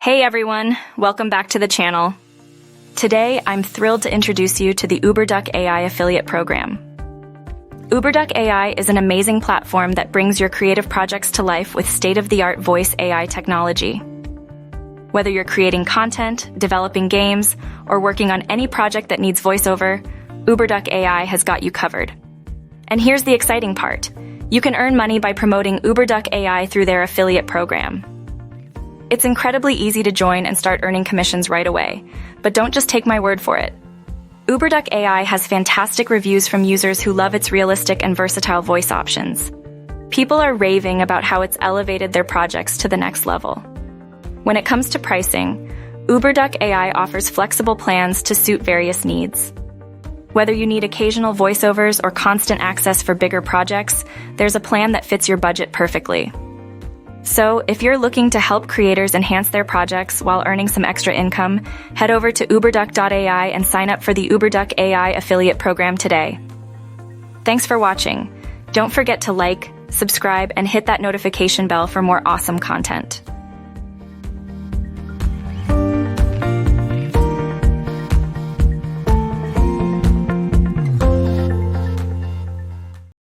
Hey everyone, welcome back to the channel. Today, I'm thrilled to introduce you to the Uberduck.ai affiliate program. Uberduck.ai is an amazing platform that brings your creative projects to life with state-of-the-art voice AI technology. Whether you're creating content, developing games, or working on any project that needs voiceover, Uberduck.ai has got you covered. And here's the exciting part. You can earn money by promoting Uberduck.ai through their affiliate program. It's incredibly easy to join and start earning commissions right away, but don't just take my word for it. Uberduck.ai has fantastic reviews from users who love its realistic and versatile voice options. People are raving about how it's elevated their projects to the next level. When it comes to pricing, Uberduck.ai offers flexible plans to suit various needs. Whether you need occasional voiceovers or constant access for bigger projects, there's a plan that fits your budget perfectly. So, if you're looking to help creators enhance their projects while earning some extra income, head over to Uberduck.ai and sign up for the Uberduck.ai affiliate program today. Thanks for watching. Don't forget to like, subscribe, and hit that notification bell for more awesome content.